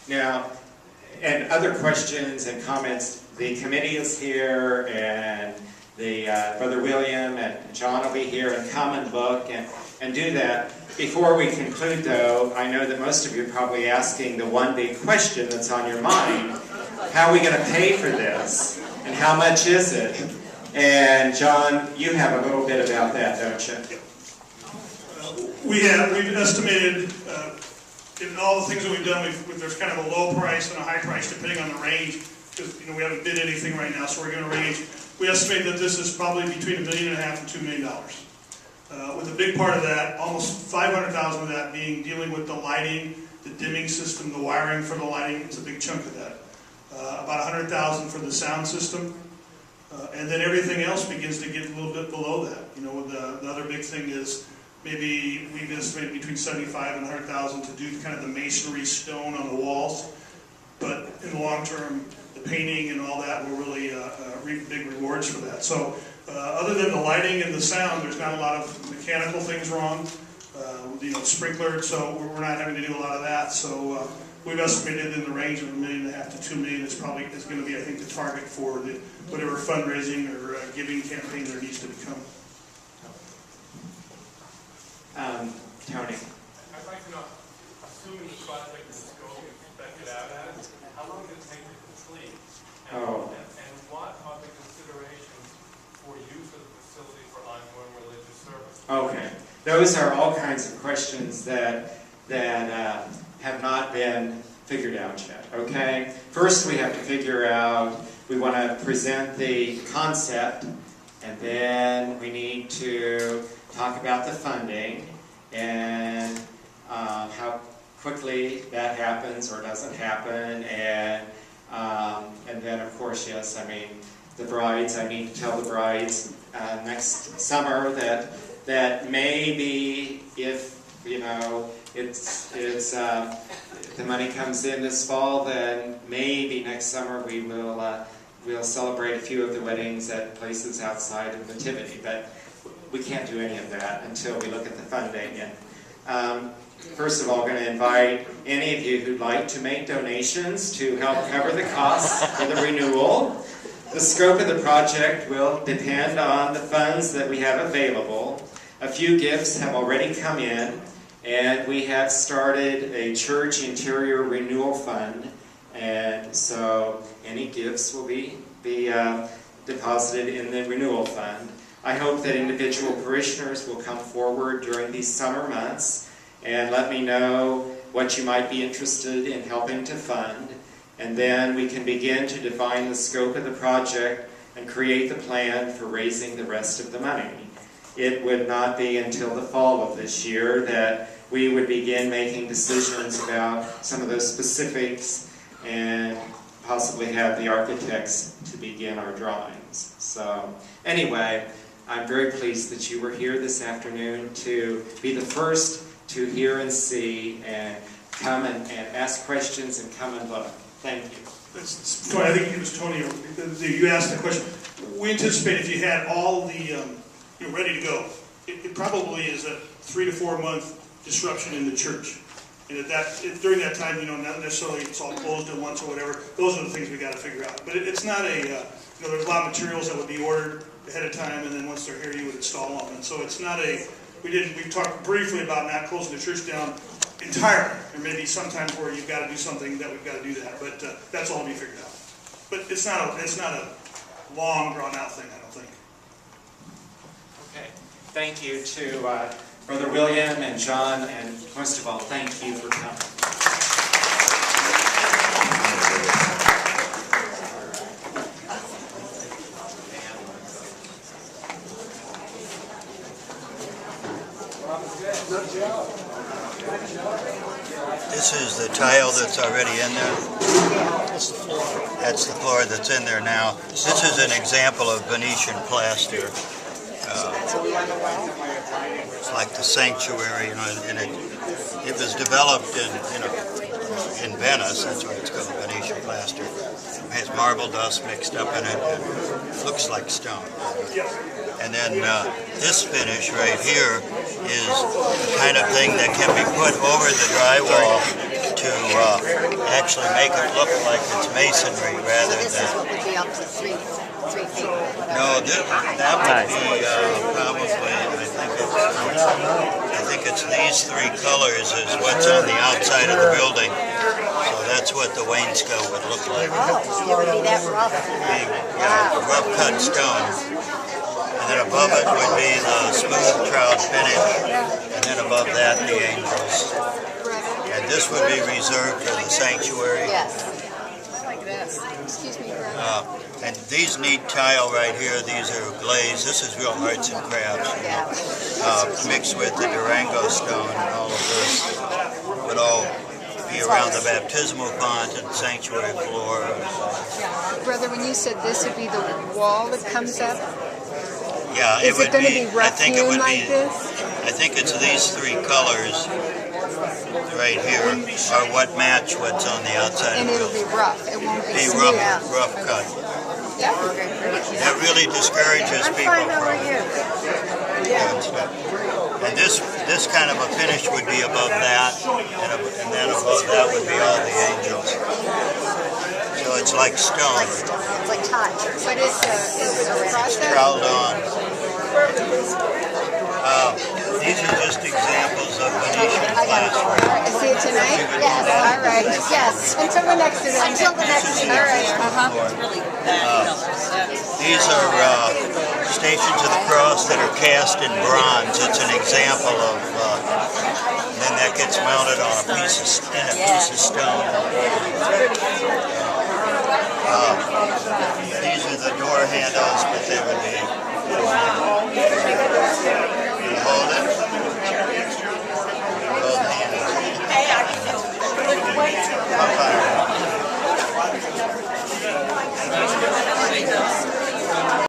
Now, and other questions and comments, the committee is here, and the Brother William and John will be here and come and look and do that. Before we conclude, though, I know that most of you are probably asking the one big question that's on your mind: how are we going to pay for this, and how much is it? And John, you have a little bit about that, don't you? We've estimated in all the things that we've done, there's kind of a low price and a high price depending on the range, because we haven't bid anything right now, so we're going to range. We estimate that this is probably between $1.5 million and $2 million. With a big part of that, almost $500,000 of that being dealing with the lighting, the dimming system, the wiring for the lighting. It's a big chunk of that. About $100,000 for the sound system, and then everything else begins to get a little bit below that. The other big thing is maybe we've estimated between $75,000 and $100,000 to do kind of the masonry stone on the walls. But in the long term, the painting and all that will really reap big rewards for that. So other than the lighting and the sound, there's not a lot of mechanical things wrong. Sprinkler, so we're not having to do a lot of that. So we've estimated in the range of $1.5 million to $2 million is probably going to be, I think, the target for whatever fundraising or giving campaign there needs to become. Tony. I'd like to know, assuming the project is going expected out at, how long does it take to complete? And what are the considerations for use of the facility for ongoing religious service? Okay. Those are all kinds of questions that have not been figured out yet. Okay? First we have to figure out, we want to present the concept, and then we need to talk about the funding and how quickly that happens or doesn't happen, and then of course, yes, I mean, the brides, I need to tell the brides next summer that maybe if it's the money comes in this fall, then maybe next summer we'll celebrate a few of the weddings at places outside of Nativity, but we can't do any of that until we look at the funding. And first of all, I'm going to invite any of you who'd like to make donations to help cover the costs for the renewal. The scope of the project will depend on the funds that we have available. A few gifts have already come in, and we have started a church interior renewal fund, and so any gifts will be deposited in the renewal fund. I hope that individual parishioners will come forward during these summer months and let me know what you might be interested in helping to fund, and then we can begin to define the scope of the project and create the plan for raising the rest of the money. It would not be until the fall of this year that we would begin making decisions about some of those specifics and possibly have the architects to begin our drawings. So anyway, I'm very pleased that you were here this afternoon to be the first to hear and see and come and ask questions and come and look. Thank you. I think it was Tony. You asked the question. We anticipate if you had all the ready to go, it probably is a 3 to 4 month disruption in the church. And during that time, not necessarily it's all closed at once or whatever. Those are the things we got to figure out. But it's not there's a lot of materials that would be ordered ahead of time, and then once they're here, you would install them. And so it's not we talked briefly about not closing the church down entirely. There may be sometimes where you've got to do something that we've got to do that, but that's all to be figured out. But it's not a long, drawn-out thing, I don't think. Okay. Thank you to Brother William and John, and most of all, thank you for coming. This is the tile that's already in there. That's the floor that's in there now. This is an example of Venetian plaster. It's like the sanctuary, and it was developed in Venice. That's why it's called Venetian plaster. It has marble dust mixed up in it. It looks like stone. And then this finish right here is the kind of thing that can be put over the drywall to actually make it look like it's masonry rather This is than... what would be up to 3 feet. No, that would be probably, I think it's these 3 colors is what's on the outside of the building. So that's what the wainscot would look like. Oh, it would be that rough. Rough cut stone. And then above it would be the smooth trout finish. And then above that, the angels. And this would be reserved for the sanctuary. Yes. Like this. Excuse me, brother. And these neat tile right here, these are glazed. This is real arts and crafts. Mixed with the Durango stone and all of this would all be around the baptismal font and sanctuary floor. Brother, when you said this would be the wall that comes up, Yeah, is it going to be I rough think it hewn would like be. this? I think it's these 3 colors right here are what match what's on the outside And of the it'll be building. rough. It won't be Be smooth. rough cut. That would be pretty. That really discourages people from doing stuff. And this kind of a finish would be above that, and then above that would be all the angels. So it's like stone. It's like touch. But it's a process. Troweled on. These are just examples of Venetian plastering. I see it tonight? Yes. All right. Yes. Until the next event. Until the next event. All right. These are Stations of the Cross that are cast in bronze. It's an example of, then that gets mounted on a piece of stone. These are the door handles, but they would be. You hold it. Both hands. Up higher.